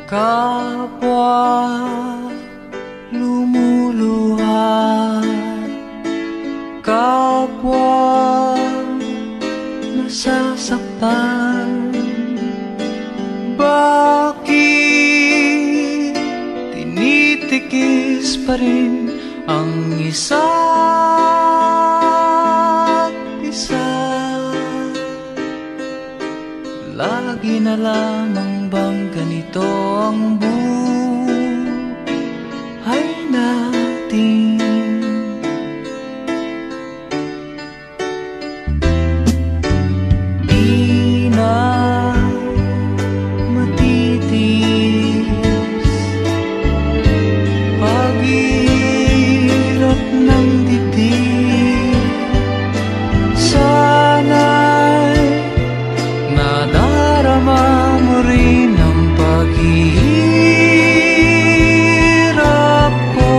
Kapwa lumuluha, kapwa nasasaktan. Bakit tinitikis pa rin ang isa't isa? Lagi na lamang bang ganito ang buhay natin? Di na matitis paghirap ng dibdib. Sana'y nadarama mo rin ang paghihirap ko,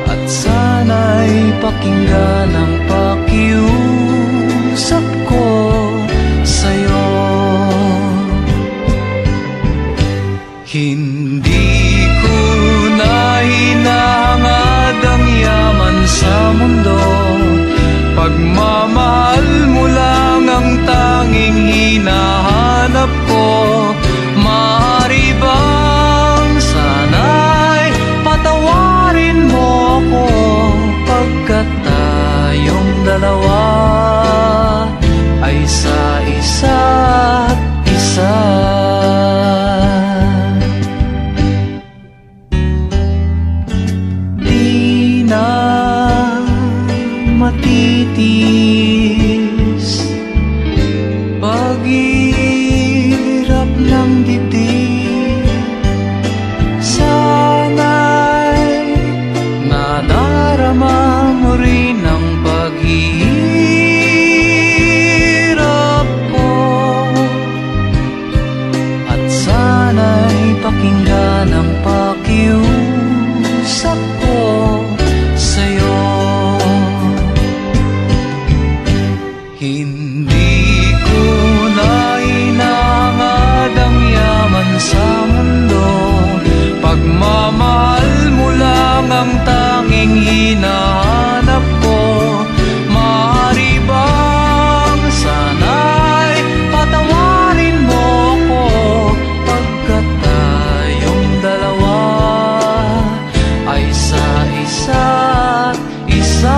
at sana'y pakinggan ang pakiusap ko sa'yo. Hindi ko na hinahangad ang yaman sa mundo, pagmamahal mo lang ang tanging hinahanap ko. Maaari bang sana'y patawarin mo ako, pagkat tayong dalawa ay sa isa't isa. Di na matitis paghirap ng dibdib. Sana'y nadarama mo rin ang paghihirap ko, at sana'y pakinggan ang pakiusap ko sa'yo. Hindi ko na hinahangad ang yaman sa mundo, pagmamahal mo lang ang tanging hinahanap ko. Maaari bang sana'y patawarin mo ako, pagkat tayong dalawa ay sa isa't isa.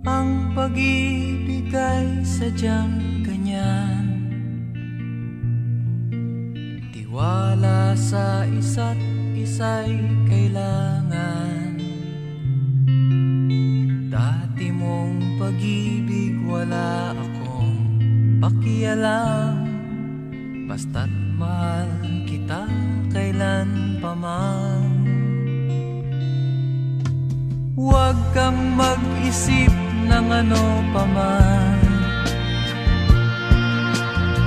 Ang pag-ibig ay sadyang ganyan, tiwala sa isa't isa'y kailangan. Dati mong pag-ibig wala akong pakialam, basta't mahal kita kailan pa man. Huwag kang mag-isip ng ano paman,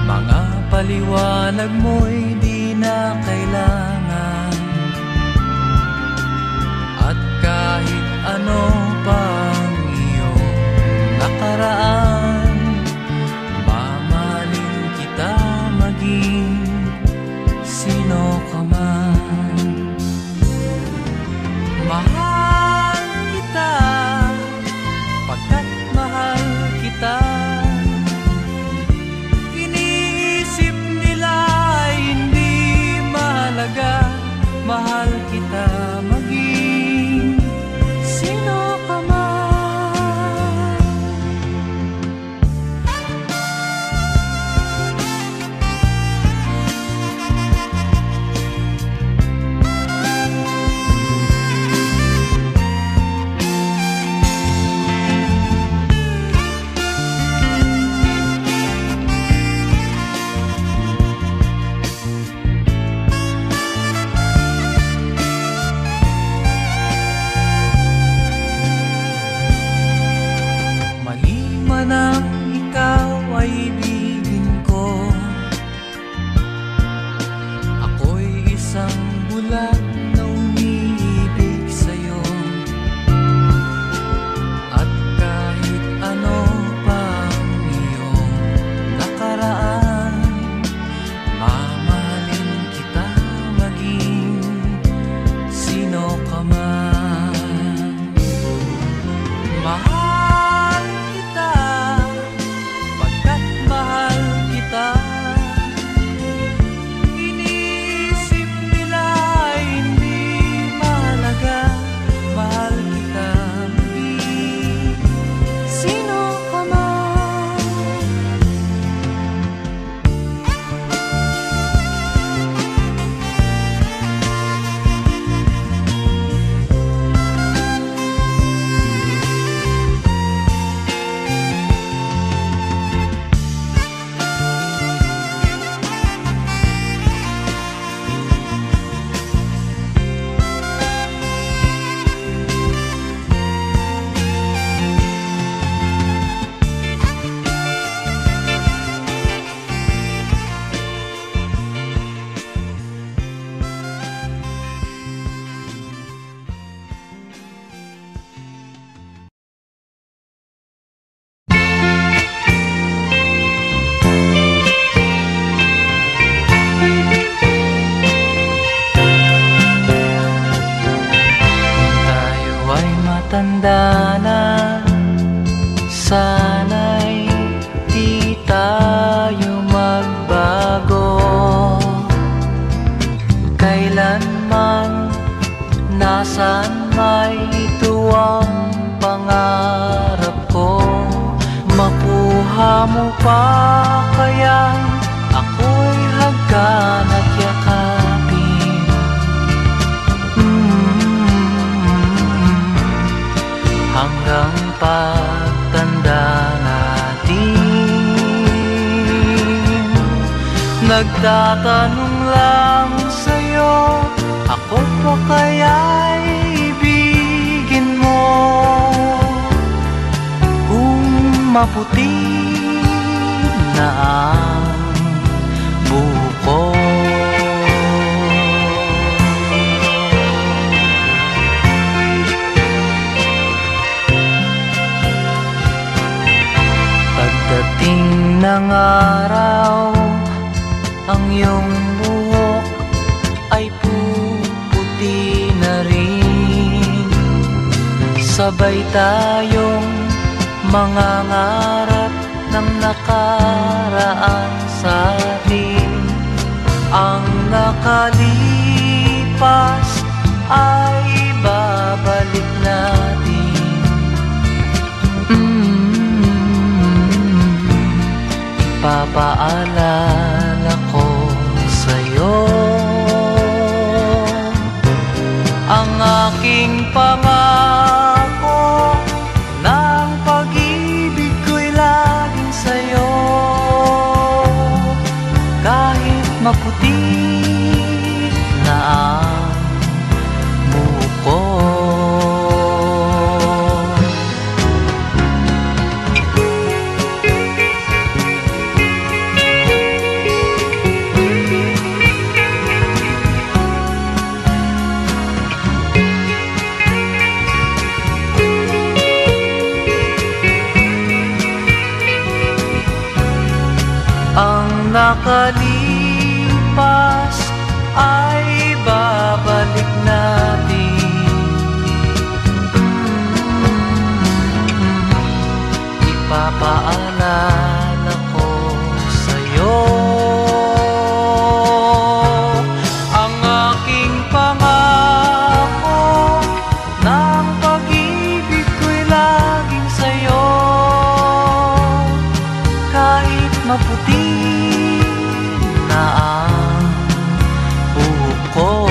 mga paliwanag mo'y di na kailangan. At kahit ano pang iyong nakaraan, mamahalin kita maging sino ka man. Mahal kita pagkat mahal kita. Iniisip nila ay hindi mahalaga, tanda na, sana'y di tayo magbago. Kailanman, nasaan may tuwang pangarap ko. Makuha mo pa kaya ako'y hagkan at yakapin. Hanggang pagtanda natin, nagtatanong lang sa'yo, ako pa kaya'y ibigin mo? Kung maputi na ang buko. Pagdating ng araw, ang iyong buhok ay puputi na rin. Sabay tayong mangangarap ng nakaraan sa atin. Ang nakalipas ay babalik natin. Ipapaalala ko sa'yo ang aking pangako, ng pag-ibig ko'y laging sa'yo. Kahit maputi na ang buko. Ang nakalipas ay babalik natin. Ipapaalala ko sa'yo ang aking pangako, ng pag-ibig ko'y laging sa'yo. Kahit maputi na ang buko.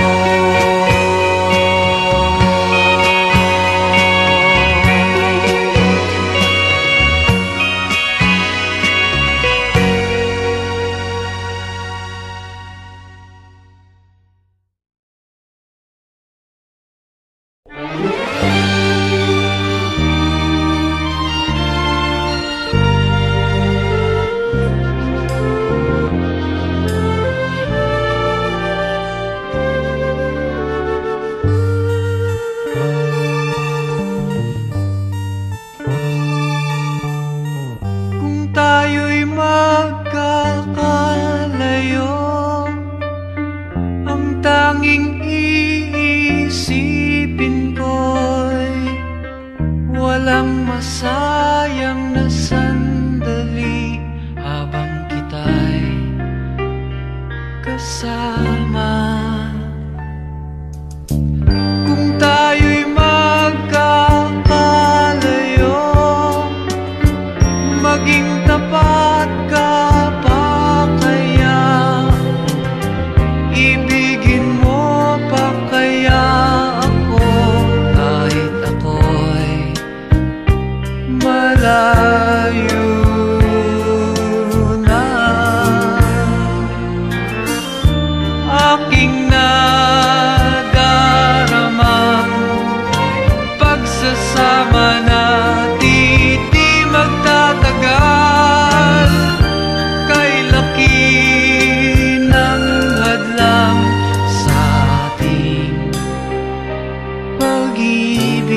Tayo'y magkakalayo, ang tanging iisipin ko'y walang masayang na sandali habang kita'y kasama. Kung tayo'y magkakalayo, maging tapat ka pa kaya? Ibigin mo pa kaya ako? Kahit ako'y malayo na, aking nadaramang pagsasama natin di magtatagal. Kay laki ng hadlang sa ating pag-ibig.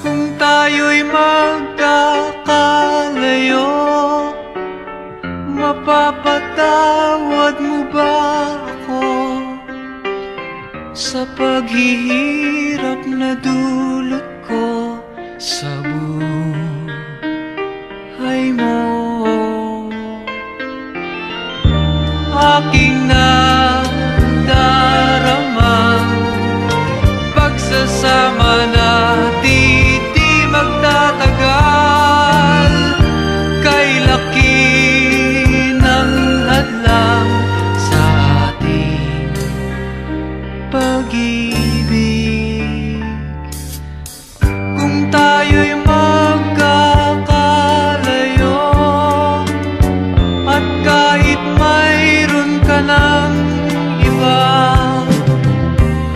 Kung tayo'y magkakalayo, mapapatawad mo ba ako sa paghihirap nadulot ko sa buhay mo. Aking nadaramang pagsasama na di magtatagal. Kay laki ng hadlang sa ating pag-ibig. Kung tayo'y magkakalayo at kahit mayroon ka ng iba,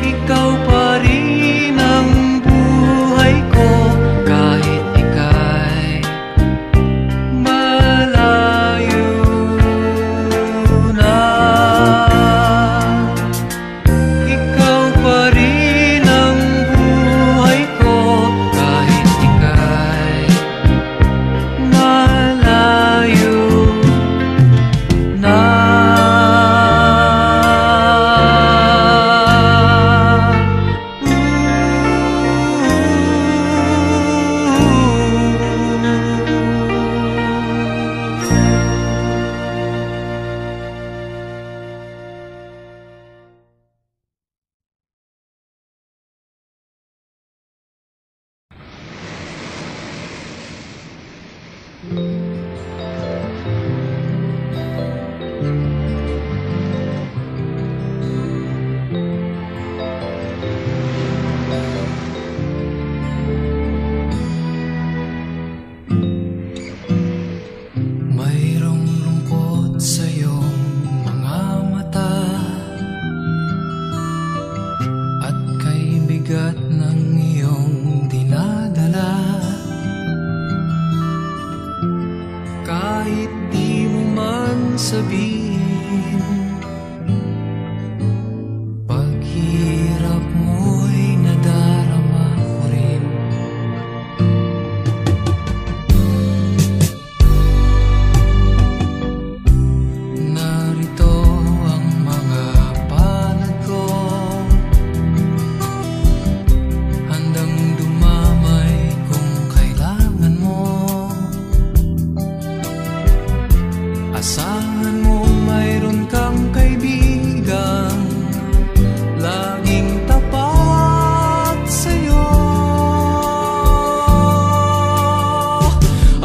ikaw pa rin ang buhay ko. Kahit ika'y malayo na, ikaw pa rin ang buhay ko. Kahit ika'y malayo na. Mayroong lungkot sa iyong mga mata at kay bigat ng iyong dinadala. Kahit di mo man sabihin, paghirap mo'y nadarama ko rin. Narito ang mga palad ko, handang dumamay kung kailangan mo. Asahan mo mayroon kang kaibigan, laging tapat sa'yo.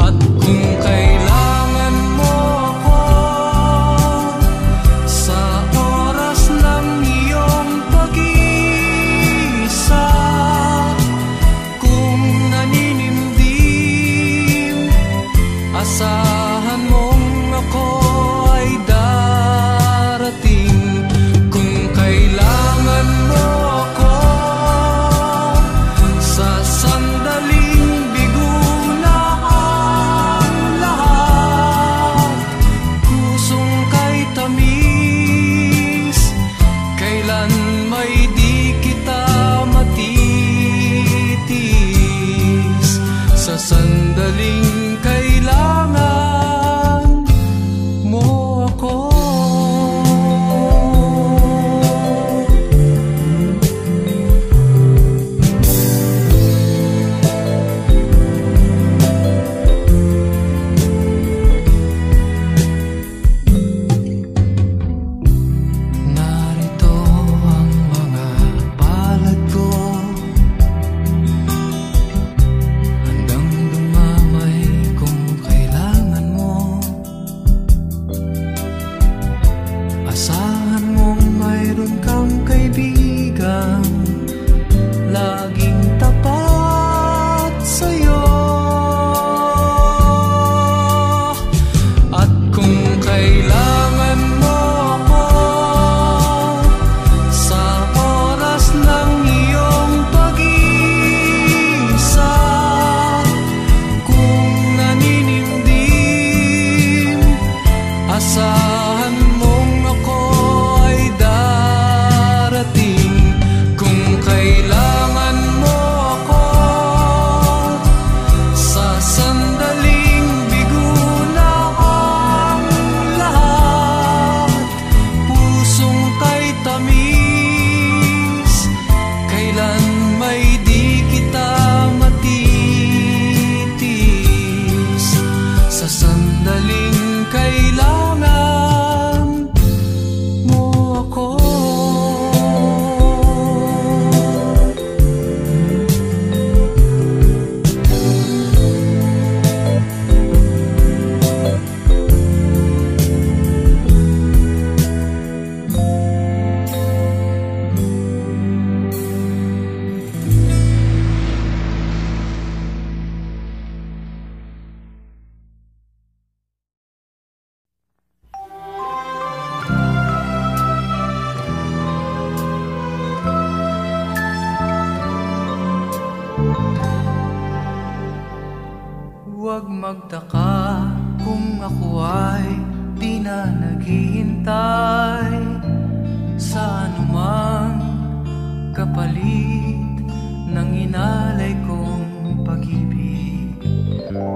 At kung kailangan mo ako sa oras ng iyong pag-iisa, kung naninimdim, asahan mong ako ay darating. Kung kailangan mo ako sa sandaling bigo na ang lahat, pusong kay tamis, kailan may di kita matitis. Sa sandaling kailangan mo ako. Narito ang mga palad ko, handang dumamay kung kailangan mo. Asahan mong mayroon kang kaibigan, laging tapat sa'yo. At kung kailangan mo ako sa oras ng iyong pag-iisa, kung naninimdim, asahan mong ako magtaka kung ako ay di na naghihintay sa anumang kapalit ng inalay kong pag-ibig.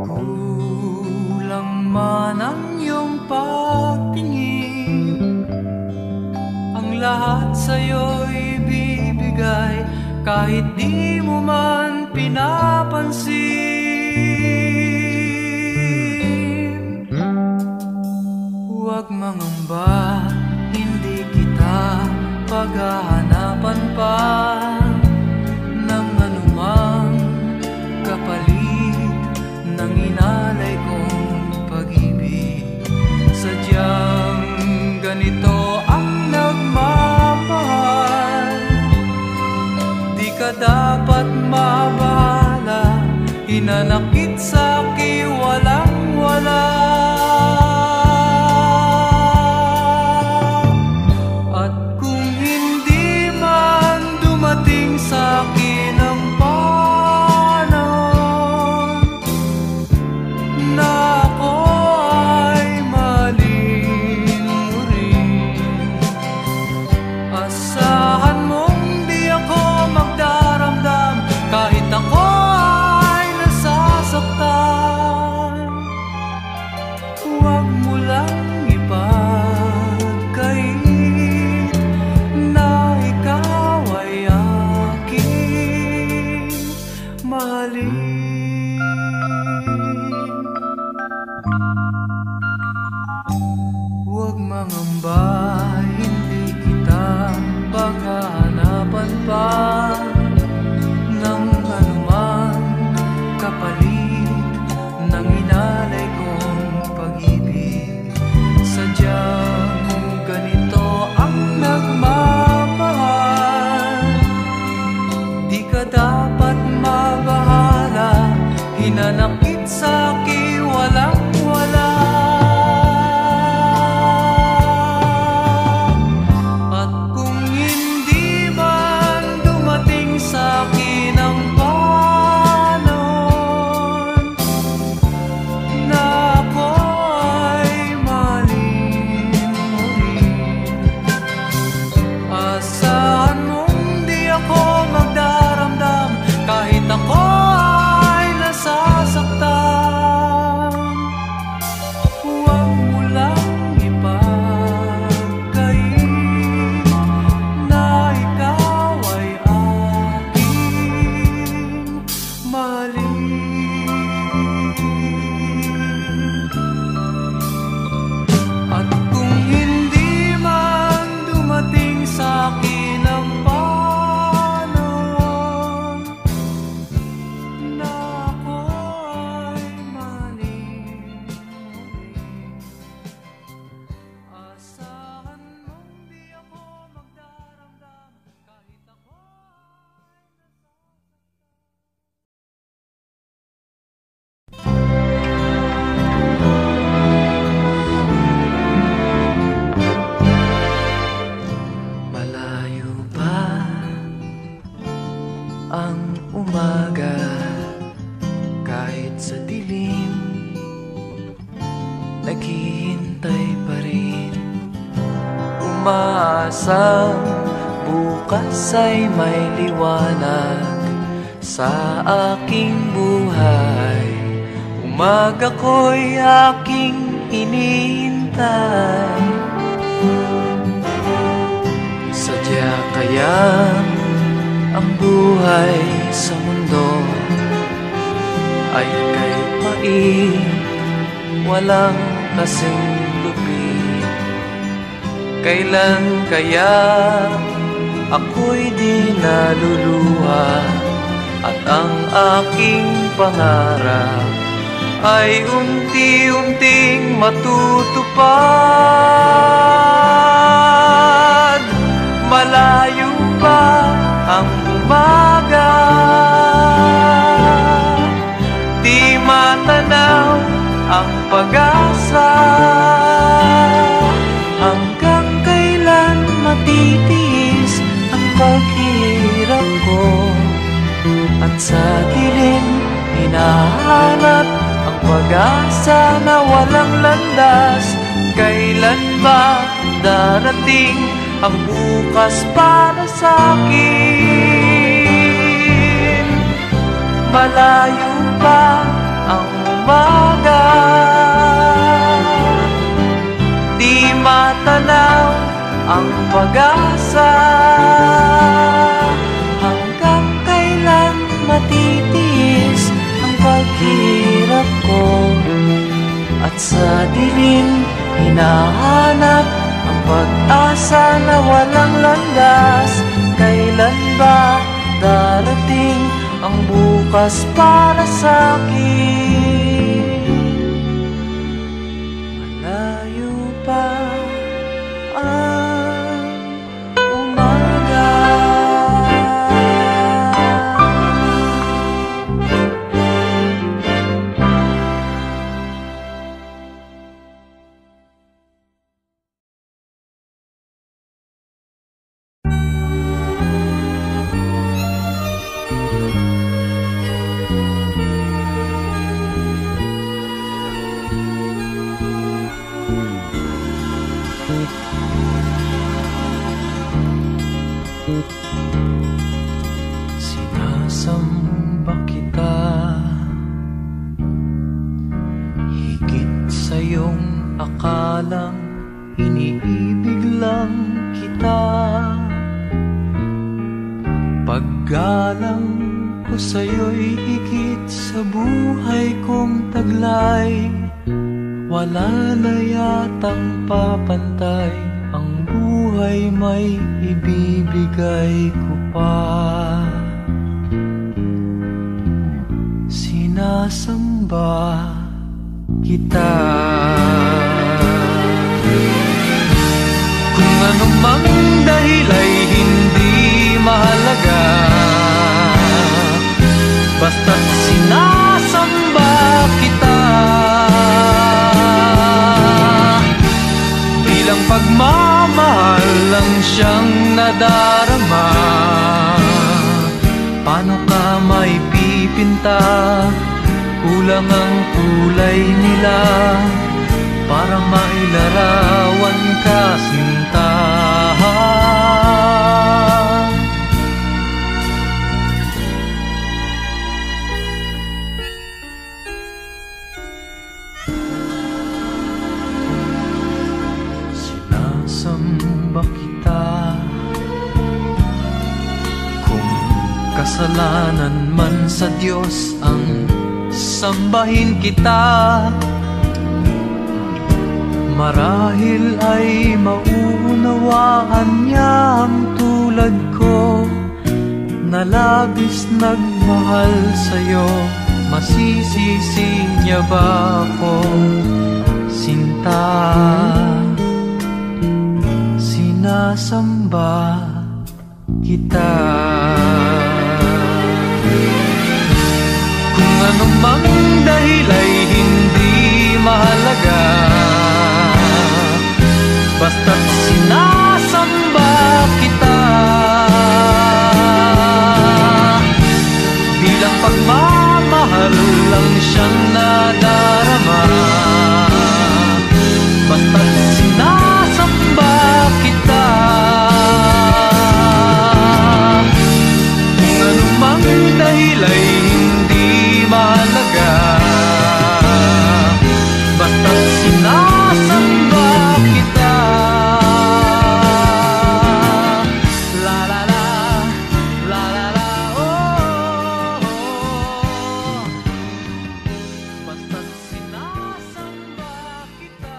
Kulang man ang iyong pagtingin, ang lahat sa'yo'y bibigay kahit di mo man pinapansin. Huwag mangamba, hindi kita paghahanapan pa ng anumang kapalit ng inalay kong pag-ibig. Sadyang ganito ang nagmamahal, di ka dapat mabahala, hinanakit sa'ki walang-wala. At kung hindi man dumating sa'kin ang panahon na ako ay mahalin mo rin, asahan mong di ako magdaramdam kahit ako ay nasasaktan. Huwag mo lang ipagkait na ikaw ay aking mahalin. Huwag mangamba, hindi kita paghahanapan pa ng anumang kapalit ng inalay kong pag-ibig. Sadyang ganito ang nagmamahal, di ka dapat mabahala, hinanakit sa'ki walang-wala. At kung hindi man dumating sa'kin ang panahon na ako ay mahalin mo rin, asahan mong di ako magdaramdam kahit ako ay nasasaktan. Huwag mo lang ipagkait na ikaw ay aking mahalin. At kung hindi man dumating sa'kin ang panahon na ako ay mahalin mo rin, asahan mong di ako magdaramdam kahit ako malayo pa ang umaga, kahit sa dilim naghihintay pa rin, umaasang bukas ay may liwanag sa aking buhay. Umaga ko'y aking hinihintay, sadya kaya ang buhay sa mundo ay kay pait, walang kasing lupit. Kailan kaya ako'y di naluluha at ang aking pangarap ay unti-unting matutupad. Malayo pa ang umaga, di matanaw ang pag-asa. Hanggang kailan matitiis ang paghihirap ko, at sa dilim hinahanap ang pag-asa. landas. Kailan ba darating ang bukas para sa'kin? Malayo pa ang umaga, di matanaw ang pag-asa. Hanggang kailan matitiis ang paghirap ko? At sa dilim hinahanap ang pag-asa na walang landas. Kailan ba darating ang bukas para sa'kin? Malayo pa ang umaga. Sinasamba kita, higit sa iyong akalang iniibig lang kita. Paggalang ko sa'yo'y higit sa buhay kong taglay. Wala na yatang papantay, ang buhay may ibibigay ko pa. Sinasamba kita. Kung anumang dahil ay hindi mahalaga, basta't sinasamba kita. Bilang pagmamahal lang siyang nadarama. Paano ka may pipinta? Kulang ang kulay nila para mailarawan ka, sinta. Sinasamba kita. Kung kasalanan man sa Diyos ang sambahin kita, marahil ay mauunawaan niya ang tulad ko na labis nagmahal sa'yo. Masisisi niya ba ako, sinta? Sinasamba kita. Kung anumang dahil ay hindi mahalaga, basta't sinasamba kita. Bilang pagmamahal lang siyang nadarama. Basta't sinasamba kita. Kung anumang dahil ay hindi mahalaga, basta't sinasamba kita. La la la, la la la, oh, oh. Basta't sinasamba kita.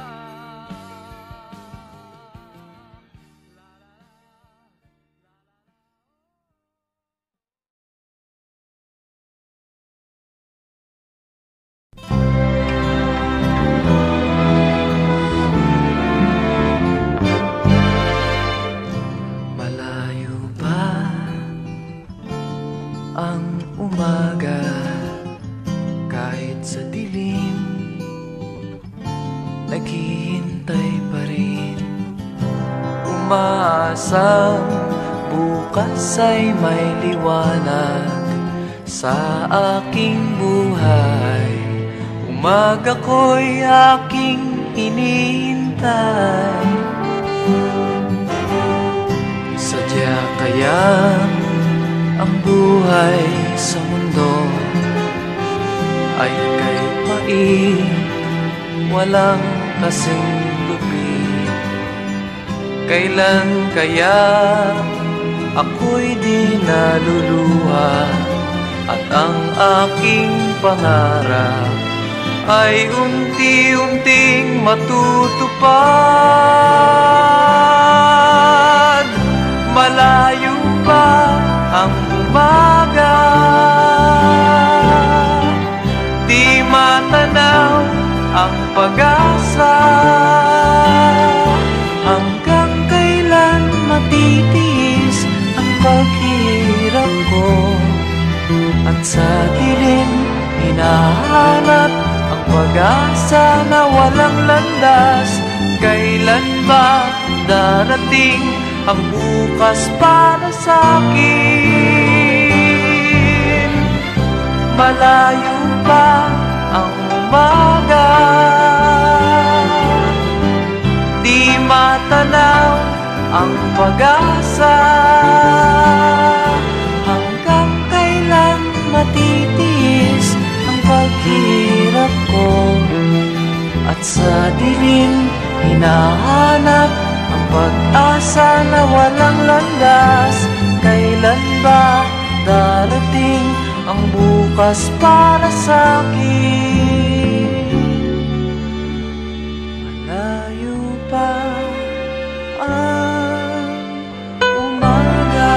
Malayo pa ang umaga, kahit sa dilim naghihintay pa rin. Umaasang bukas ay may liwanag sa aking buhay. Umaga ko'y aking iniintay. Sadya kaya ang buhay sa mundo ay kay pait, walang kasing lupit. Kailan kaya ako'y di naluluha at ang aking pangarap ay unti-unting matutupad. Malayo pa ang umaga, di matanaw ang pag-asa. Hanggang kailan matitiis ang paghihirap ko, at sa dilim hinahanap ang pag-asa na walang landas. Kailan ba darating ang bukas para sa'kin? Malayo pa ang umaga, di matanaw ang pag-asa. Hanggang kailan matitiis ang paghirap ko, at sa dilim hinahanap ang pag-asa na walang landas. Kailan ba darating ang bukas para sa'kin? Malayo pa ang umaga.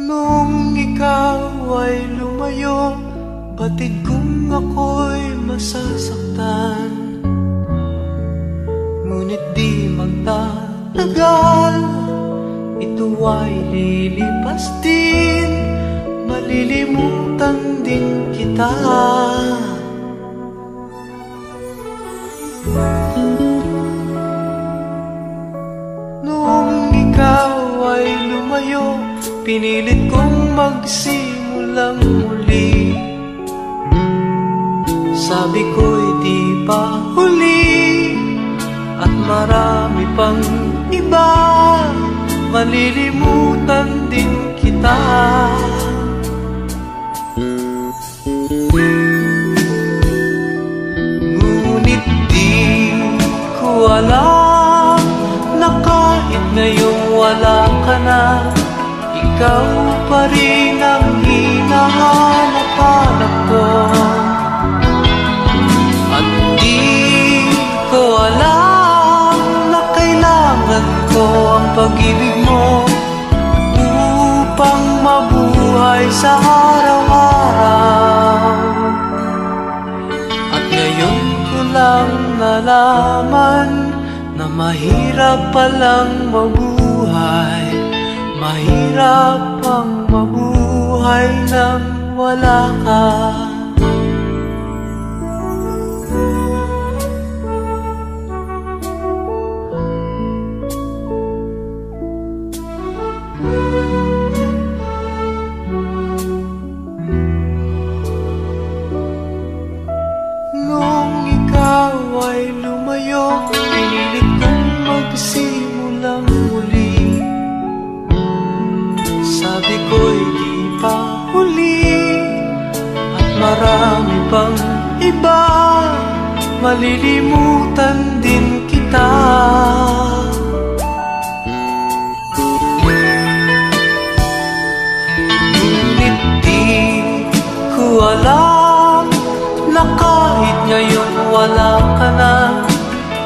Nung ikaw ay lumayo, batid kong ako'y masasaktan. Ngunit di magtatagal, ito ay lilipas din, malilimutan din kita. Nung ikaw ay lumayo, pinilit kong magsimulang muli. Sabi ko'y di pa huli, at marami pang iba, malilimutan din kita. Ngunit di ko alam na kahit ngayong wala ka na, ikaw pa rin ang hinahanap-hanap ko. At di ko alam na kailangan ko ang pag-ibig mo upang mabuhay sa araw-araw. At ngayon ko lang nalaman na mahirap palang mabuhay, mahirap ang mabuhay nang wala ka. Nung ikaw ay lumayo, pinilit kong magsimulang muli. Sabi ko'y di pa huli, at marami pang iba, malilimutan din kita. Ngunit di ko alam na kahit ngayon wala ka na,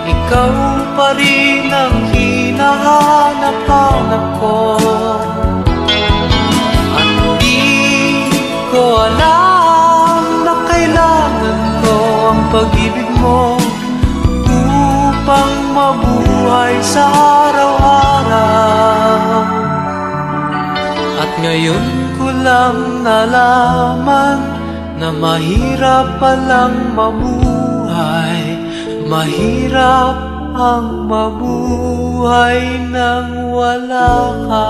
ikaw pa rin ang hinahanap-hanap ko. At di ko alam na kailangan ko ang pag-ibig mo buhay sa araw-araw. At ngayon ko lang nalaman na mahirap palang mabuhay. Mahirap ang mabuhay nang wala ka.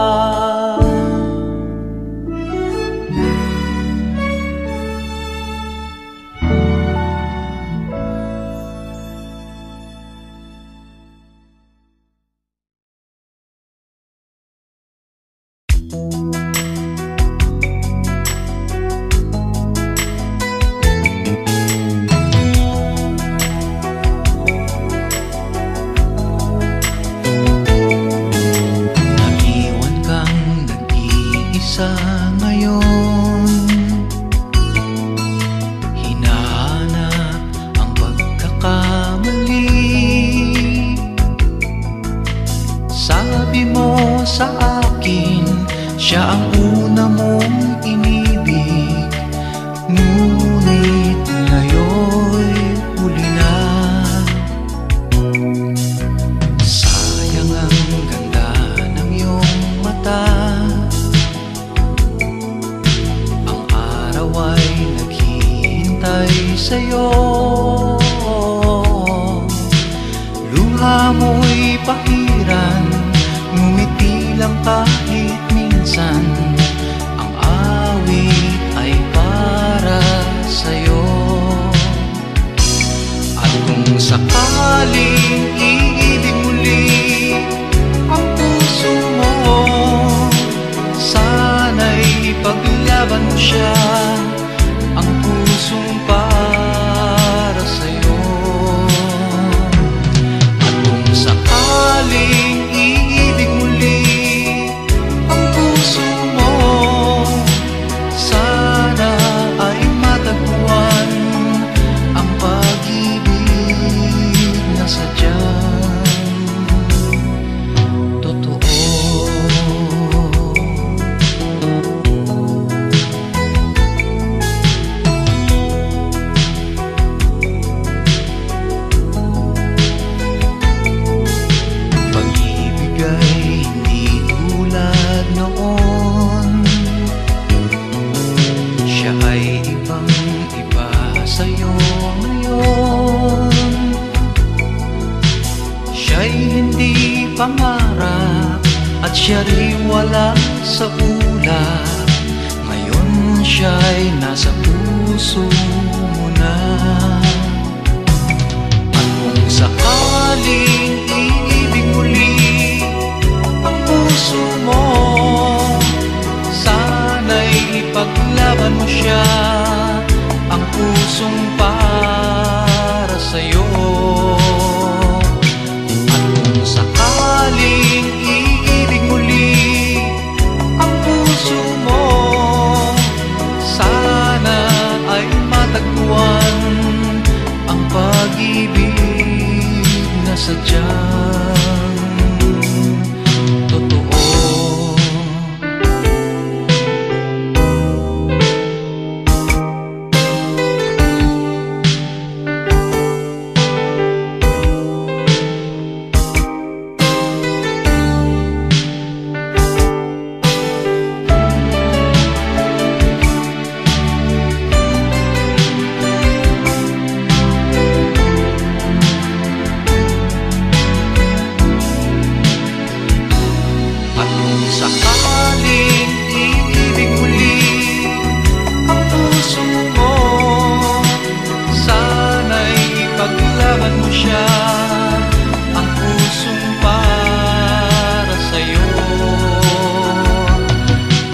Siya ang una mong inibig, ngunit ngayon'y huli na. Sayang ang ganda ng iyong mata, ang araw ay naghihintay sa'yo. Luha mo'y pahiran, ngumiti lang kahit minsan. Ang awit ay para sa'yo. At kung sakaling iibig muli ang puso mo, sana'y ipaglaban mo siya, ang pusong para sa'yo. At kung sakaling iibig muli ang puso mo, sana ay matagpuan ang pag-ibig na sadyang totoo. Pag-ibig ay hindi tulad noon, siya ay ibang-iba sa'yo ngayon. Siya'y hindi pangarap at siya rin wala sa ulap. Ngayon siya'y nasa puso mo na. At kung sakaling iibig muli ang puso mo, sana'y ipaglaban mo siya, ang pusong para sa'yo. At kung sakaling iibig muli ang puso mo, sana ay matagpuan ang pag-ibig na sadyang totoo. At kung sakaling iibig muli ang puso mo, sana'y ipaglaban mo siya, ang pusong para sa'yo.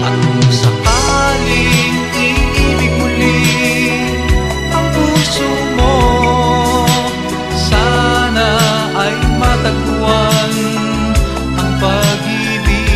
At kung sakaling iibig muli ang puso mo, sana ay matagpuan ang pag-ibig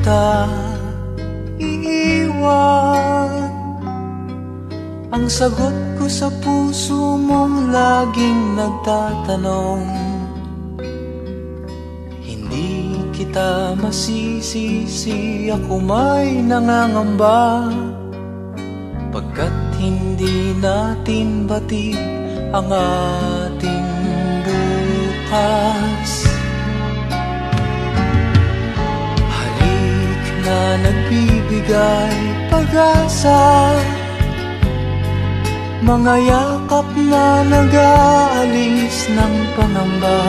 kita iiwan. Ang sagot ko sa puso mong laging nagtatanong, hindi kita masisisi, ako may nangangamba, pagkat hindi natin batid ang ating bukas. Halik na nagbibigay pag-asa, mga yakap na nag-aalis ng pangamba,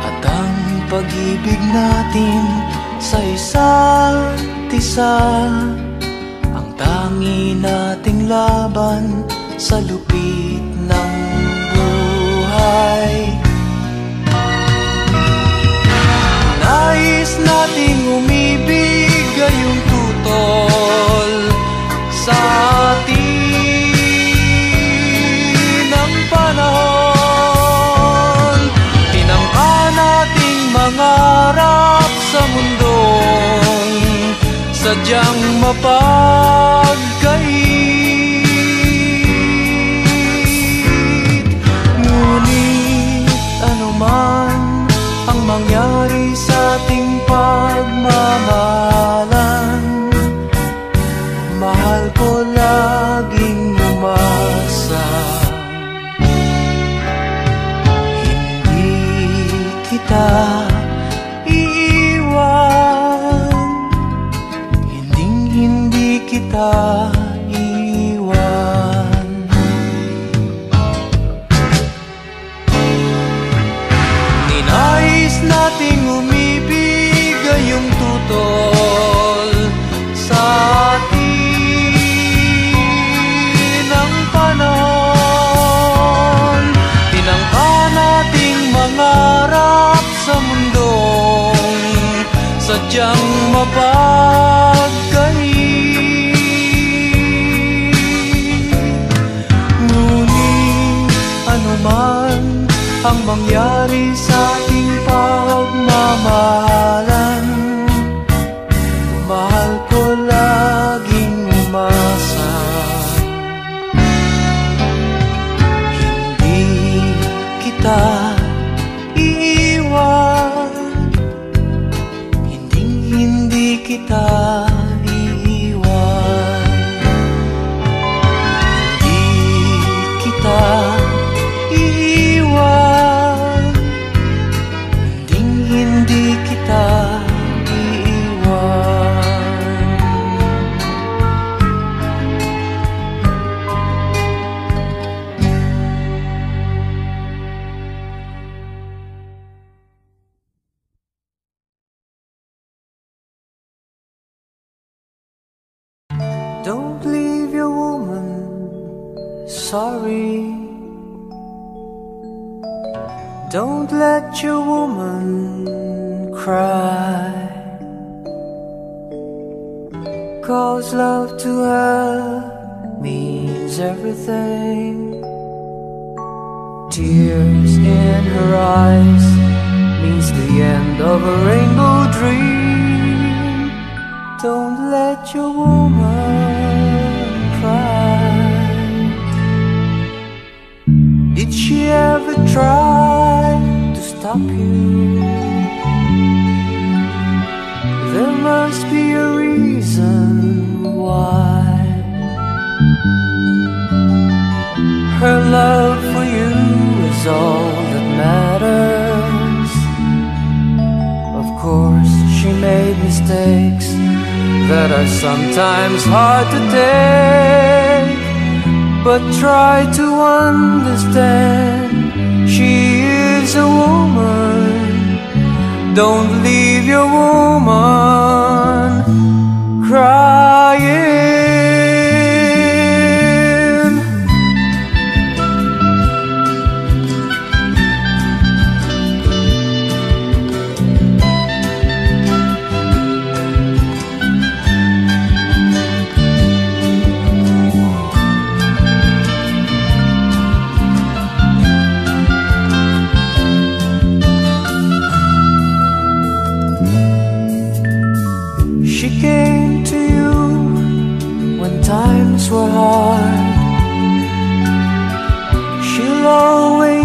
at ang pag-ibig natin sa isa't isa, ang tangi nating laban sa lupit ng buhay. Nais nating umibig gayong tutol sa atin ang panahon. Tinangka nating mangarap sa mundong sadyang mapagkait. Ngunit anuman ang mangyari sa ating pagmamahalan, mahal ko laging umasa. Hindi kita iiwan, hindi kita iiwan. Ninais nating umibig gayong tutol sa atin ang panahon. Tinangka nating mangarap sa mundong sadyang mapagkait. Ngunit anuman ang mangyari sa ating pagmamahalan, mahal ko laging umasa. Hindi kita iiwan, hindi kita iiwan. Hindi kita iiwan, hindi kita iiwan. Don't leave your woman, sorry. Don't let your woman cry, 'cause love to her means everything. Tears in her eyes means the end of a rainbow dream. Don't let your woman cry. Did she ever try to stop you? There must be a reason why. Her love for you is all that matters. Of course, she made mistakes that are sometimes hard to take, but try to understand, she is a woman. Don't leave your woman crying.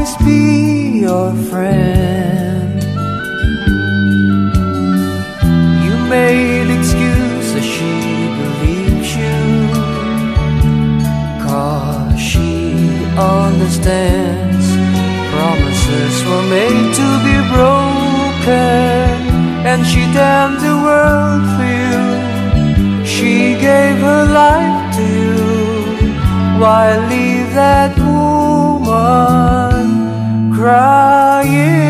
always be your friend. You made excuses, she believes you, 'cause she understands promises were made to be broken, and she danced the world for you. She gave her life to you. Why leave that woman crying?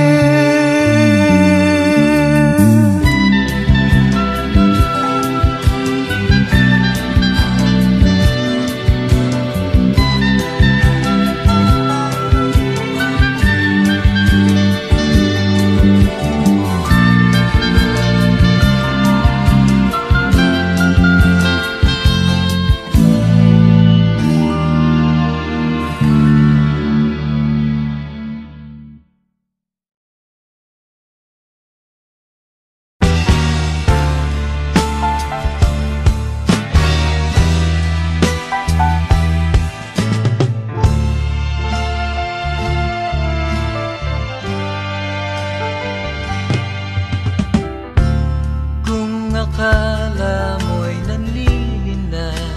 Akala mo'y nanlilinlang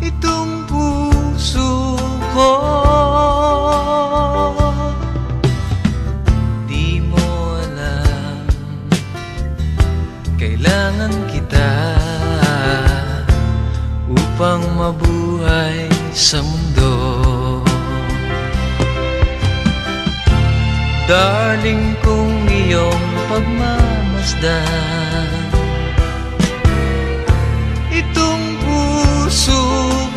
itong puso ko, di mo alam kailangan kita upang mabuhay sa mundo. Darling, kung iyong pagmamasdan itong puso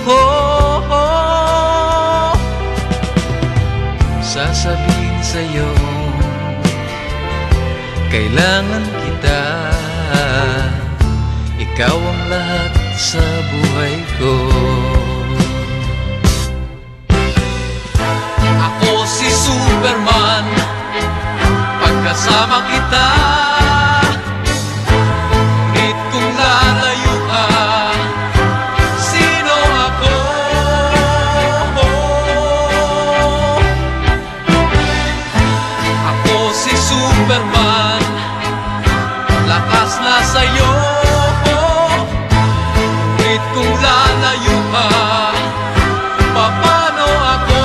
ko, sasabihin sa'yo kailangan kita. Ikaw ang lahat sa buhay ko. Ako si Superman, pagkasama kita. Ngunit kung lalayo ka, sino ako? Ako si Superman, lakas na sa'yo. Ngunit kung lalayo ka, paano ako?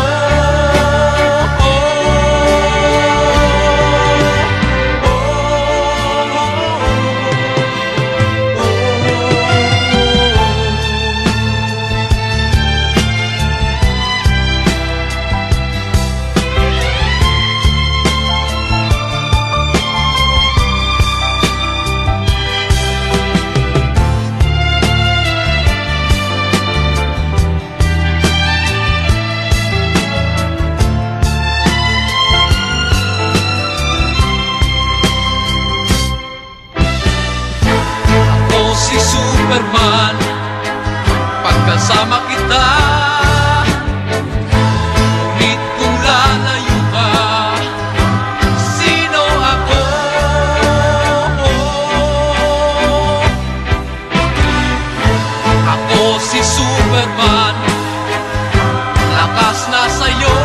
Si Superman, pagkasama kita. Ngunit kung lalayo ka, sino ako? Ako si Superman, lakas na sa'yo.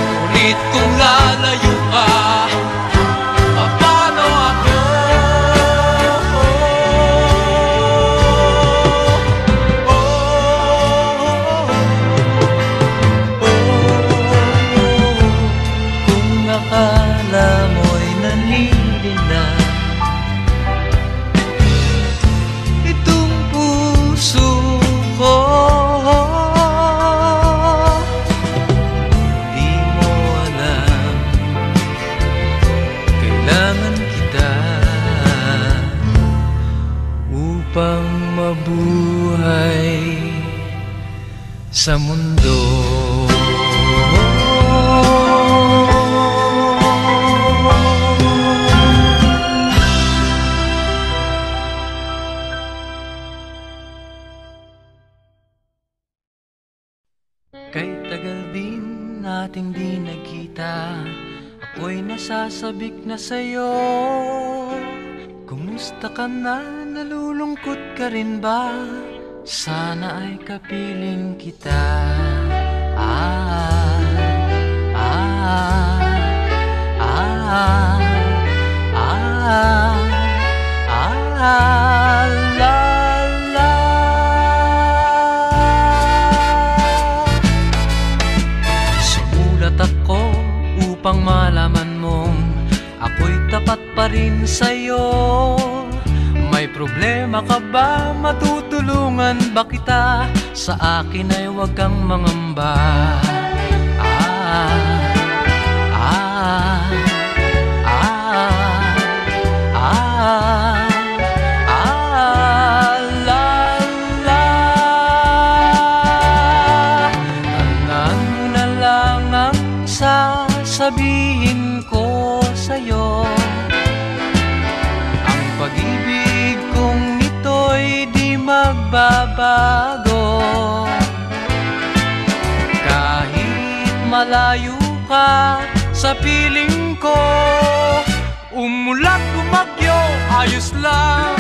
Ngunit kung lalayo ka, paano ako? Akala mo'y nanlilinlang itong puso ko, di mo alam kailangan kita upang mabuhay sa mundo. Kay tagal din nating di nagkita, ako'y nasasabik na sa'yo. Kumusta ka na? Nalulungkot ka rin ba? sana ay kapiling kita. Ah, ah, ah, ah, ah, la, la. Sumulat ako upang malaman mong ako'y tapat pa rin sa'yo. May problema ka ba? Matutulungan ba kita? Sa akin ay huwag kang mangamba. Ah, ah, ah, ah, ah, la, la. Tandaan mo na lang ang sasabihin ko sa'yo. Ang pag-ibig kong ito'y di magbabago. Kahit malayo ka sa piling ko, umulat bumagyo, ayos lang.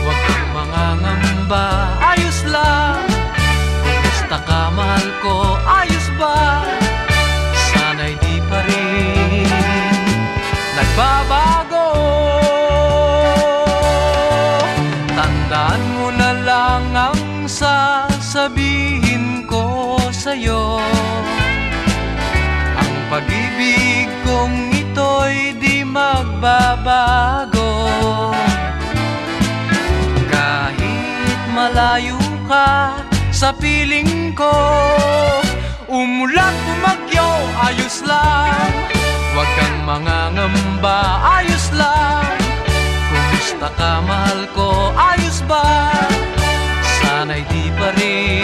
Huwag kang mangangamba, ayos lang. Kumusta ka, mahal ko, ayos ba? Sana'y di pa rin nagbabago. Tandaan mo na lang ang sasabihin ko sa'yo. Ang pag-ibig kong ito'y di magbabago. Kahit malayo ka sa piling ko, umulat bumagyo, ayos lang. Huwag kang mangangamba, ayos lang. Kumusta ka, mahal ko, ayos ba? Sana'y di pa rin